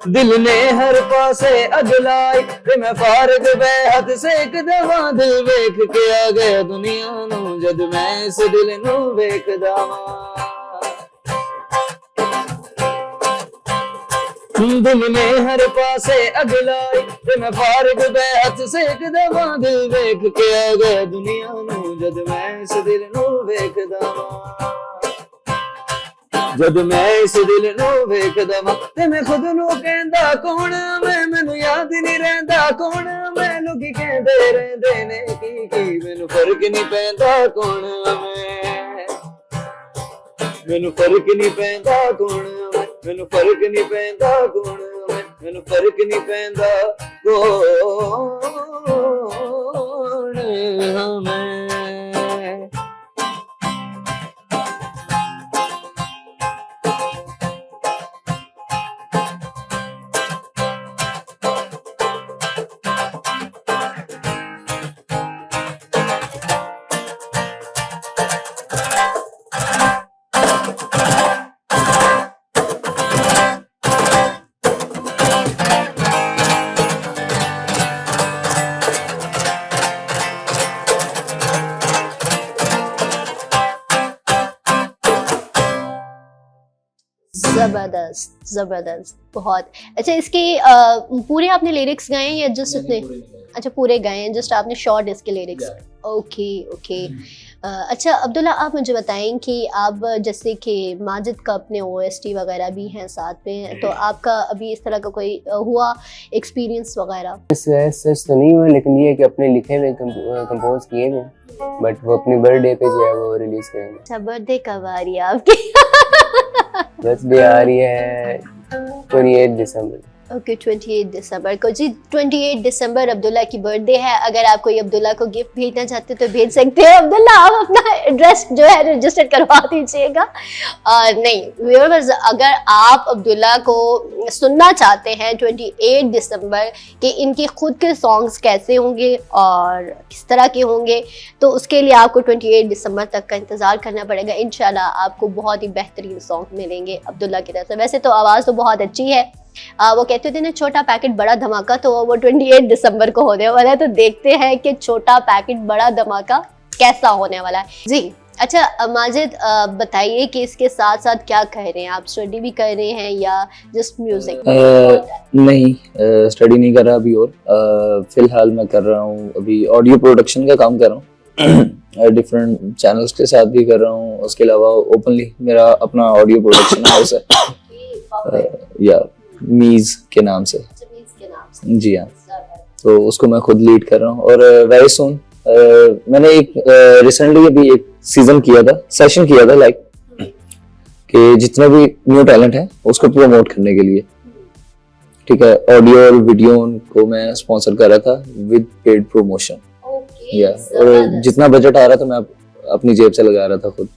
दिल ने हर पासे अगलाई ते मैं फारग बेहद सेक दवा, दिल वेख के आ गया दुनिया नू जद मैं इस दिल नू वेखदा वां। दिल ने हर पासे अगलाई ते मैं फारग बेहद सेक दवा, दिल वेख के आ गया दुनिया नू जद मैं इस दिल नू वेखदा वां। जद मैं इस दिल नू वेखदा वां ते मैं खुद नू कहंदा कौन मैनू याद नहीं रहिंदा कौन, मैं लुकी कहंदे रहिंदे ने की मैनू फर्क नहीं पैंदा कौन, मैनू फर्क नहीं पैंदा कौन, मैनू फर्क नहीं पैंदा कौन, मैनू फर्क नहीं पैंदा कौन मैं। जबरदस्त जबरदस्त, बहुत अच्छा। इसके पूरे आपने लिरिक्स गाए हैं या जस्ट इतने? अच्छा, पूरे गाए हैं, जस्ट आपने शॉर्ट इसके लिरिक्स? Okay okay. अच्छा अब्दुल्ला, आप मुझे बताएं कि आप जैसे कि माजिद का अपने ओएसटी वगैरह भी हैं साथ में, तो आपका अभी इस तरह का कोई हुआ एक्सपीरियंस वगैरह? सच तो नहीं हुआ, लेकिन ये है कि अपने लिखे हुए कंपोज किए हुए, बट वो अपनी बर्थडे पे जो है वो रिलीज करेंगे। अच्छा, बर्थडे कब आ रही है आपकी? बर्थडे आ रही है 28 दिसंबर। ओके 28 दिसंबर को जी। 28 दिसंबर अब्दुल्ला की बर्थडे है। अगर आप कोई अब्दुल्ला को गिफ्ट भेजना चाहते हो तो भेज सकते हैं। अब्दुल्ला आप अपना एड्रेस जो है रजिस्टर करवा दीजिएगा। नहीं व्यूअर्स, अगर आप अब्दुल्ला को सुनना चाहते हैं 28 दिसंबर के इनके खुद के सॉन्ग्स कैसे होंगे और किस तरह के होंगे, तो उसके लिए आपको 28 दिसंबर तक का इंतज़ार करना पड़ेगा। इंशाल्लाह आपको बहुत ही बेहतरीन सॉन्ग मिलेंगे अब्दुल्ला की तरफ से। वैसे तो आवाज़ तो बहुत अच्छी है। वो कहते थे ना छोटा पैकेट बड़ा धमाका, तो वो 28 दिसंबर को होने वाला है। तो देखते हैं कि छोटा पैकेट बड़ा धमाका कैसा होने वाला है जी। अच्छा माजिद, बताइए कि इसके साथ साथ क्या कर रहे हैं आप? स्टडी भी कर रहे हैं या जस्ट म्यूजिक? नहीं, स्टडी नहीं कर रहा अभी। और फिलहाल मैं कर रहा हूँ अभी ऑडियो प्रोडक्शन का काम कर रहा हूँ। डिफरेंट चैनल्स के साथ भी कर रहा हूँ। उसके अलावा ओपनली मेरा अपना ऑडियो प्रोडक्शन हाउस है या मीज के नाम से। जी हाँ, तो उसको मैं खुद लीड कर रहा हूँ। और वेरी सून मैंने एक रिसेंटली अभी एक सीजन किया था, सेशन किया था लाइक कि जितना भी न्यू टैलेंट है उसको प्रमोट करने के लिए, ठीक है, ऑडियो और वीडियो को मैं स्पॉन्सर कर रहा था विद पेड प्रमोशन। या और जितना बजट आ रहा था मैं अपनी जेब से लगा रहा था, खुद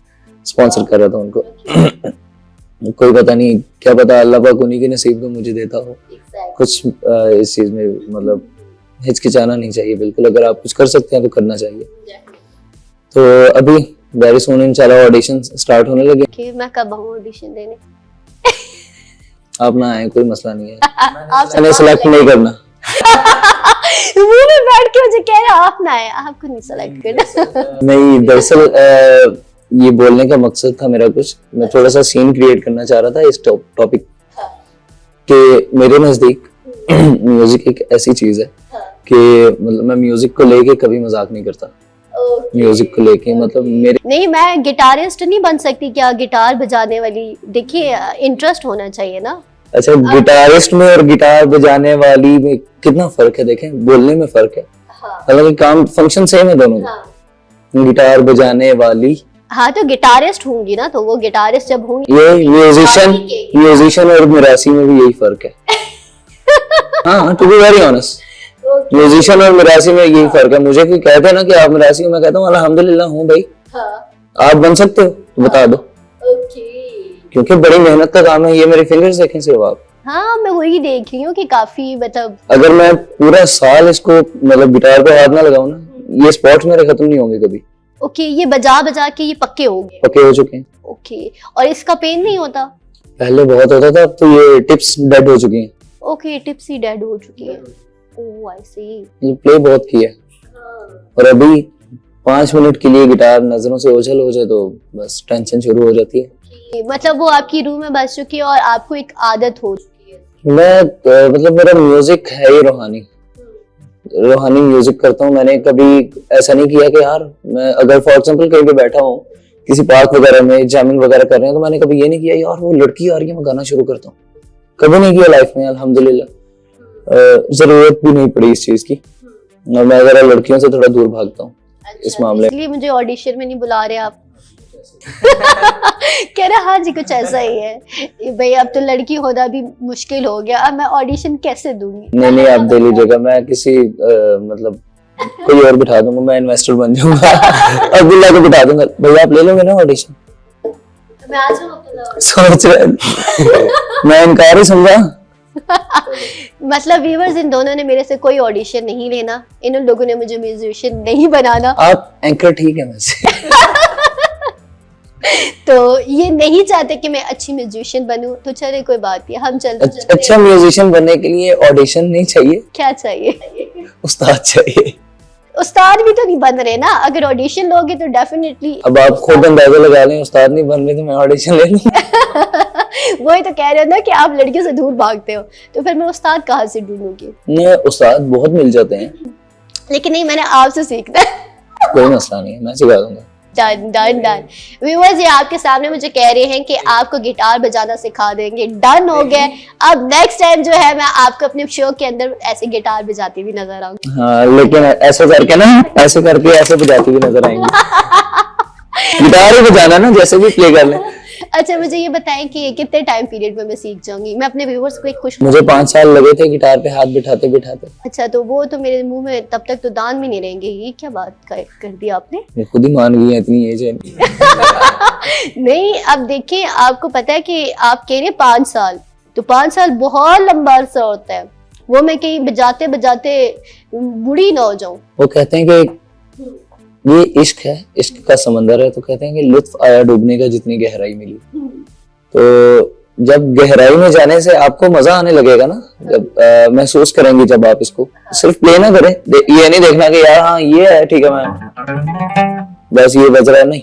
स्पॉन्सर कर रहा था उनको। कोई पता नहीं, क्या पता अल्लाह पाक उन्हीं के नसीब को मुझे देता हो। कुछ इस चीज में मतलब हिचकिचाना नहीं चाहिए बिल्कुल। अगर आप कुछ कर सकते हैं तो करना चाहिए। तो अभी वेरी सून इंशाल्लाह ऑडिशन स्टार्ट होने लगे। कि मैं कब आऊं ऑडिशन देने? आप ना आए कोई मसला नहीं है, आप मैंने सेलेक्ट नहीं करना। मुंह में बैठ के मुझे कह रहा आप ना आए, आपको नहीं सेलेक्ट करना। नहीं, दरअसल ये बोलने का मकसद था मेरा कुछ, मैं थोड़ा सा सीन क्रिएट करना चाह रहा था इस टॉपिक के। मेरे नजदीक म्यूजिक एक ऐसी चीज है कि मतलब मैं म्यूजिक को लेके कभी मजाक नहीं करता। म्यूजिक को लेके मतलब मेरे नहीं, मैं गिटारिस्ट नहीं बन सकती क्या? गिटार बजाने वाली, देखिए इंटरेस्ट होना चाहिए ना। अच्छा, गिटारिस्ट में और गिटार बजाने वाली में कितना फर्क है, देखें बोलने में फर्क है। हालांकि काम फंक्शन सेम है दोनों का। गिटार बजाने वाली, हाँ तो गिटारिस्ट होंगी ना, तो वो गिटारिस्ट जब होंगी। ये म्यूजिशियन और मिरासी में भी यही फर्क है। हाँ, to be very honest, musician और मिरासी में यही फर्क है। मुझे कोई कहते हैं ना कि आप मिरासी हो, मैं कहता हूँ अल्हम्दुलिल्लाह हूँ भाई। आप बन सकते हो तो बता दो, क्योंकि बड़ी मेहनत का काम है ये। मेरे फिंगर्स देखें सिर्फ आप। हाँ मैं वही देख रही हूँ कि काफी मतलब अगर मैं पूरा साल इसको मतलब गिटार पे हाथ ना लगाऊं ना, ये स्पॉट्स मेरे खत्म नहीं होंगे कभी। ओके, ये बजा बजा के ये पक्के हो गए? पक्के हो चुके हैं। ओके, और इसका पेन नहीं होता? पहले बहुत होता था, अब तो ये टिप्स डेड हो चुकी हैं। ओके, टिप्स ही डेड हो चुकी है। ओह आई सी। ये प्ले बहुत की है। और अभी 5 मिनट के लिए गिटार नजरों से ओझल हो जाए तो बस टेंशन शुरू हो जाती है। मतलब वो आपकी रूह में बस चुकी है और आपको एक आदत हो चुकी है। मैं मतलब मेरा म्यूजिक है ही रूहानी म्यूजिक करता हूँ। मैंने कभी ऐसा नहीं किया कि यार मैं अगर फॉर एग्जांपल कहीं पे बैठा हूँ किसी पार्क वगैरह में जैमिंग वगैरह कर रहे हैं, तो मैंने कभी ये नहीं किया यार वो लड़की आ रही है मैं गाना शुरू करता हूँ। कभी नहीं किया लाइफ में, अल्हम्दुलिल्लाह। जरूरत भी नहीं पड़ी इस चीज की। और मैं जरा लड़कियों से थोड़ा दूर भागता हूँ इस मामले। इसलिए मुझे ऑडिशन में नहीं बुला रहे आप? कह रहे हाँ जी कुछ ऐसा ही है भाई, अब तो लड़की होना भी मुश्किल हो गया, अब मैं ऑडिशन कैसे दूंगी? नहीं आप दे लीजिएगा, मैं किसी मतलब कोई और बिठा दूंगा, मैं इन्वेस्टर बन जाऊंगा। अब्दुल्ला को बिठा दूंगा, भैया आप ले लोगे ना ऑडिशन? मैं आ जाऊं अब्दुल्ला? सोच रहे मैं इनकार ही समझा। मतलब व्यूअर्स, इन दोनों ने मेरे से कोई ऑडिशन नहीं लेना, इन लोगों ने मुझे म्यूजिशियन नहीं बनाना। आप एंकर ठीक है वैसे। तो ये नहीं चाहते कि मैं अच्छी म्यूजिशियन बनूं, तो चले कोई बात नहीं, हम चलते अच्छा म्यूजिशियन बनने के लिए ऑडिशन नहीं चाहिए, क्या चाहिए? उस्ताद चाहिए। उस्ताद भी तो नहीं बन रहे ना, अगर ऑडिशन लोगे तो डेफिनेटली। अब आप खुद अंदाजा लगा लें, उस्ताद नहीं बन रहे तो मैं ऑडिशन ले लूं। वही तो कह रहे हो ना कि आप लड़कियों से दूर भागते हो, तो फिर मैं उस्ताद कहाँ से ढूंढूंगी? नहीं, उस्ताद बहुत मिल जाते हैं, लेकिन नहीं, मैंने आपसे सीखना है। कोई मसला नहीं है, मैं सिखा दूंगा। Done done done. व्यूअर्स, ये आपके सामने मुझे कह रहे हैं कि आपको गिटार बजाना सिखा देंगे। डन हो गए। अब नेक्स्ट टाइम जो है मैं आपको अपने शो के अंदर ऐसे गिटार बजाती हुई नजर आऊंगी। हाँ, लेकिन ऐसे करके ना, ऐसे करके ऐसे बजाती हुई नजर आएंगी। गिटार ही बजाना ना, जैसे भी प्ले कर लें। अच्छा मुझे ये बताएं कि कितने टाइम पीरियड में मैं सीख जाऊंगी, मैं अपने व्यूअर्स को एक खुश मुझे 5 साल लगे थे गिटार पे हाथ बिठाते बिठाते। अच्छा तो वो तो मेरे मुंह में तब तक तो दान भी नहीं रहेंगे, ये क्या बात कर दी आपने? मैं खुद ही मान गई, इतनी एज है। नहीं अब देखिए, आपको पता है कि आप कह रहे 5 साल, तो 5 साल बहुत लंबा अरसा होता है, वो मैं कहीं बजाते बजाते बूढ़ी ना हो जाऊं। वो कहते हैं कि ये इश्क है, इश्क का समंदर है, तो कहते हैं कि लुत्फ आया डूबने का जितनी गहराई मिली। तो जब गहराई में जाने से आपको मजा आने लगेगा ना, जब महसूस करेंगे, जब आप इसको सिर्फ प्ले ना करें, ये नहीं देखना कि यार हाँ ये है ठीक है मैं बस ये बज रहा है, नहीं,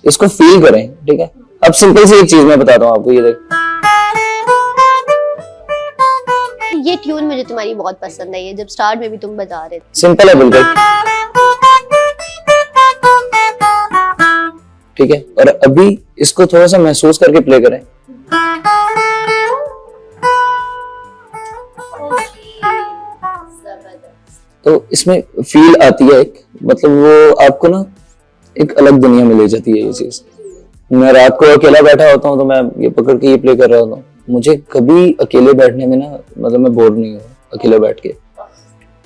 इसको फील करें, ठीक है। अब सिंपल सी एक चीज मैं बताता हूँ आपको, ये देख, ये ट्यून मुझे तुम्हारी बहुत पसंद है, ये जब स्टार्ट में भी तुम बजा रहे थे। सिंपल है बिल्कुल, ठीक है। और अभी इसको थोड़ा सा महसूस करके प्ले करें। तो इसमें फील आती है एक, मतलब वो आपको ना एक अलग दुनिया में ले जाती है ये चीज। मैं रात को अकेला बैठा होता हूँ तो मैं ये पकड़ के ये प्ले कर रहा होता हूँ, मुझे कभी अकेले बैठने में ना, मतलब मैं बोर नहीं हूँ अकेले बैठ के।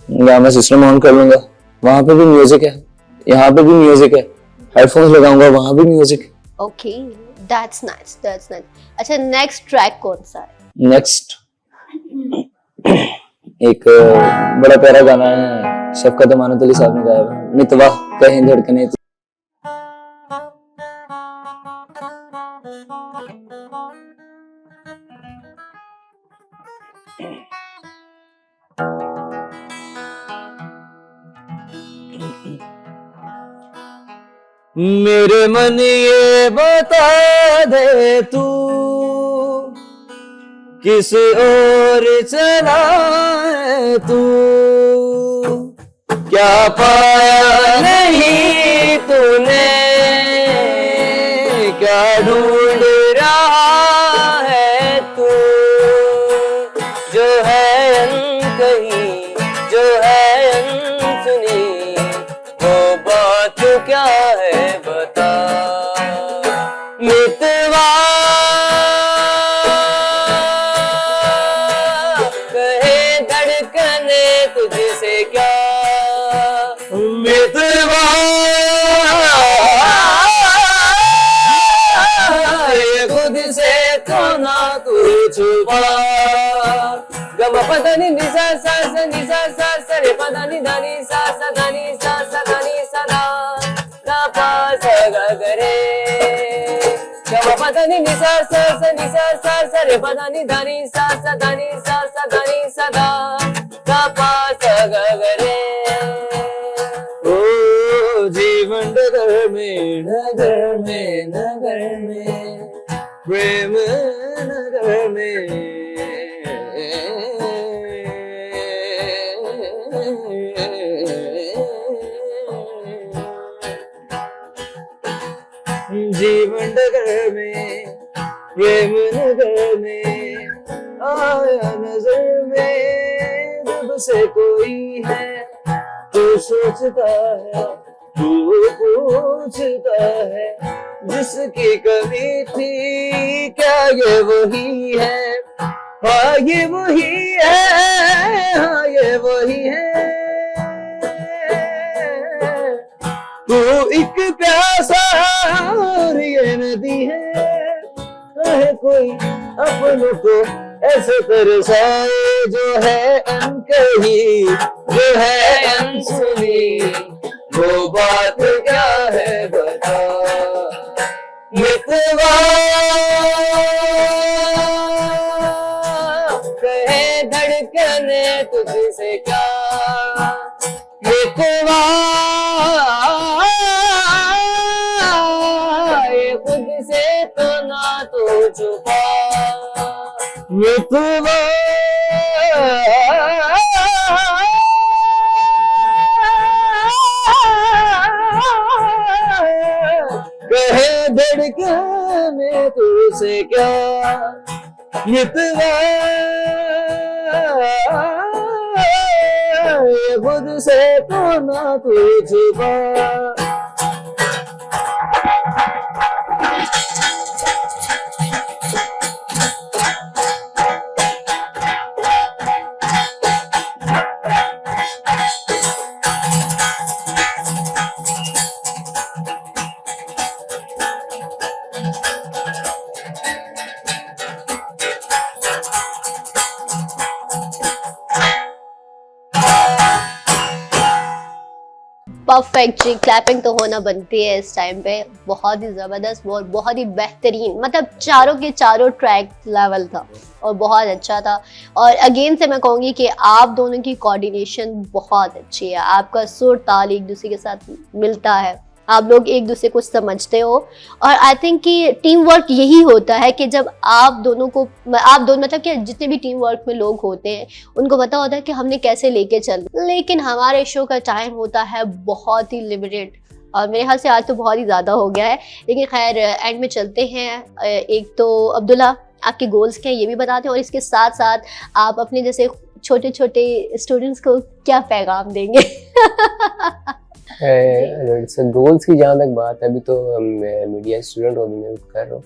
यहाँ मैं सिस्टम ऑन कर लूंगा, वहां पे भी म्यूजिक है, यहाँ पे भी म्यूजिक है, हेडफोन्स लगाऊंगा वहां भी music. Okay that's nice, that's nice. अच्छा नेक्स्ट ट्रैक कौन सा है? नेक्स्ट एक बड़ा प्यारा गाना है, शफकत अमानत अली साहब ने गाया है, मितवा कहीं धड़कने। मेरे मन ये बता दे तू किस ओर चला है तू, क्या पाया नहीं तूने, क्या ढूंढ रहा है तू, जो है अनकही जो है अनसुनी, वो बात क्या है बता। मितवा कहे धड़कने तुझसे क्या, मितवा ये खुद से तो ना तू छुपा। गम पदनी निसा सा सा निसा सा सा रे पदनी धनी सा सा धनी सा सा धनी सा दा गा पा सा गा ग रे। गम पदनी निसा सा सा निसा सा सा रे पदनी धनी सा सा धनी सा सा धनी सा दा गा पा सा गा ग रे। ओ जीवन नगर में नगर में नगर में प्रेम नगर में जीवन नगर में प्रेम नगर में आया नजर में जब से कोई है, तू सोचता है तू पूछता है, जिसकी कमी थी क्या ये वही है, हाँ ये वही है, हाँ ये वही है। तू एक प्यासा और ये नदी है, चाहे कोई अपनों को ऐसे तरसाए, जो है अनकही जो है अनसुनी, वो बात क्या है बता। मितवा कहे धड़कने तुझसे क्या, मितवा ये खुद से तो ना तू छुपा। मितवा कहे धड़कने तुझसे क्या, मितवा ये खुद से तो ना तू छुपा। परफेक्ट जी, क्लैपिंग तो होना बनती है इस टाइम पे। बहुत ही जबरदस्त और बहुत ही बेहतरीन, मतलब चारों के चारों ट्रैक लेवल था और बहुत अच्छा था। और अगेन से मैं कहूँगी कि आप दोनों की कोऑर्डिनेशन बहुत अच्छी है, आपका सुर ताल एक दूसरे के साथ मिलता है, आप लोग एक दूसरे को समझते हो। और आई थिंक कि टीम वर्क यही होता है कि जब आप दोनों मतलब कि जितने भी टीम वर्क में लोग होते हैं उनको पता होता है कि हमने कैसे लेके चलना। लेकिन हमारे शो का टाइम होता है बहुत ही लिमिटेड और मेरे ख्याल से आज तो बहुत ही ज़्यादा हो गया है, लेकिन खैर एंड में चलते हैं। एक तो अब्दुल्ला, आपके गोल्स क्या है ये भी बताते हैं और इसके साथ साथ आप अपने जैसे छोटे छोटे स्टूडेंट्स को क्या पैगाम देंगे? गोल्स की जहाँ तक बात है, अभी तो मीडिया स्टूडेंट हो, मैं कर रहा हूँ।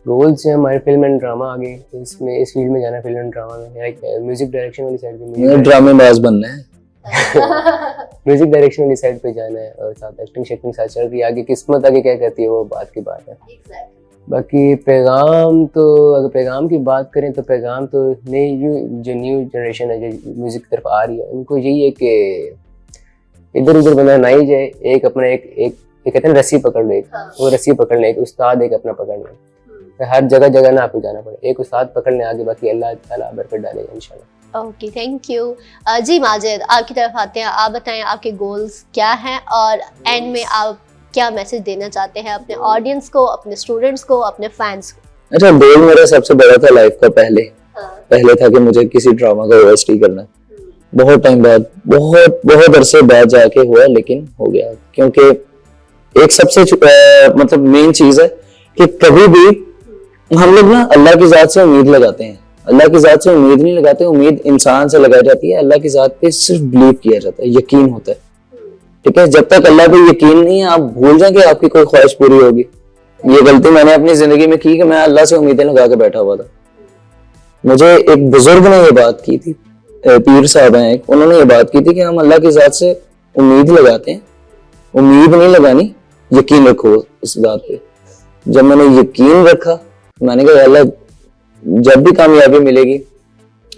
गोल्स है हमारे फिल्म एंड ड्रामा, आगे इसमें इस फील्ड में जाना है, फिल्म एंड ड्रामा में, लाइक म्यूजिक डायरेक्शन वाली साइड पे, ड्रामेबाज बनना है। म्यूजिक डायरेक्शन वाली साइड पे जाना है और साथ एक्टिंग शेक्टिंग साथ चल रही है। आगे किस्मत आगे क्या कहती है वो बात की बात है। बाकी पैगाम तो, अगर पैगाम की बात करें तो पैगाम तो जो न्यू जनरेशन है जो म्यूजिक की तरफ आ रही है, उनको यही है कि इधर उधर बना ना ही जाए, एक अपना एक कहते हैं रस्सी पकड़ ले, वो रस्सी पकड़ ले, एक उस्ताद एक अपना पकड़ ले, हर जगह जगह ना आपको जाना पड़े, एक उस्ताद पकड़ ले आगे, बाकी अल्लाह ताला बरकत डालेगा इंशाल्लाह। ओके, थैंक यू जी। माजिद, आपकी तरफ आते हैं, आप बताएं आपके गोल्स क्या हैं और एंड में आप क्या मैसेज देना चाहते हैं अपने ऑडियंस को, अपने स्टूडेंट्स को, अपने फैंस को? अच्छा, गोल मेरा सबसे बड़ा था लाइफ का, पहले था कि मुझे किसी ड्रामा का ओएसटी करना। बहुत टाइम बाद, बहुत अरसे बाद जाके हुआ, लेकिन हो गया। क्योंकि एक सबसे मतलब मेन चीज है कि कभी भी हम लोग ना अल्लाह की जात से उम्मीद लगाते हैं, अल्लाह की जात से उम्मीद नहीं लगाते, उम्मीद इंसान से लगाई जाती है। अल्लाह की जात पे सिर्फ बिलीव किया जाता है, यकीन होता है, ठीक है। जब तक अल्लाह पे यकीन नहीं है, आप भूल जाएं कि आपकी कोई ख्वाहिश पूरी होगी। ये गलती मैंने अपनी जिंदगी में की कि मैं अल्लाह से उम्मीदें लगा के बैठा हुआ था। मुझे एक बुजुर्ग ने ये बात की थी, पीर साहब हैं एक, उन्होंने ये बात की थी कि हम अल्लाह की जात से उम्मीद लगाते हैं, उम्मीद नहीं लगानी, यकीन रखो उस बात पे। जब मैंने यकीन रखा, मैंने कहा अल्लाह जब भी कामयाबी मिलेगी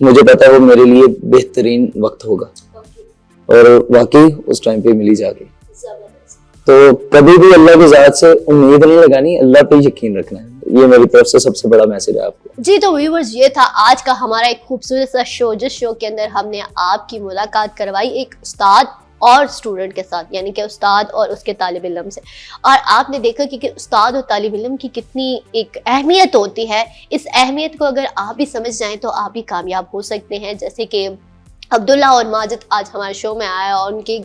मुझे पता है वो मेरे लिए बेहतरीन वक्त होगा, और वाकई उस टाइम पे मिली जाके। तो कभी भी अल्लाह की जात से उम्मीद नहीं लगानी, अल्लाह पे यकीन रखना है। ये मेरी तरफ से सबसे बड़ा मैसेज है आपको जी। तो व्यूअर्स, ये था आज का हमारा एक खूबसूरत सा शो, जिस शो के अंदर हमने आपकी मुलाकात करवाई एक उस्ताद और स्टूडेंट के साथ, यानी कि उस्ताद और उसके तालिब इल्म से। और आपने देखा कि उस्ताद और तालिब इल्म की कितनी एक अहमियत होती है। इस अहमियत को अगर आप भी समझ जाएं तो आप भी कामयाब हो सकते हैं। जैसे कि अब्दुल्ला और माजिद आज हमारे शो में आया और उनकी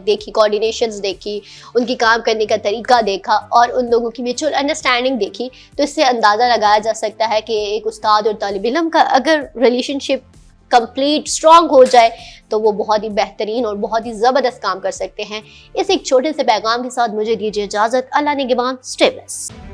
देखी कोऑर्डिनेशंस देखी, उनकी काम करने का तरीका देखा और उन लोगों की म्यूचुअल अंडरस्टैंडिंग देखी, तो इससे अंदाज़ा लगाया जा सकता है कि एक उस्ताद और तालिब इल्म का अगर रिलेशनशिप कंप्लीट स्ट्रॉन्ग हो जाए तो वो बहुत ही बेहतरीन और बहुत ही ज़बरदस्त काम कर सकते हैं। इस एक छोटे से पैगाम के साथ मुझे दीजिए इजाज़त। अल्लाह निगहबान, स्टे ब्लेस्ड।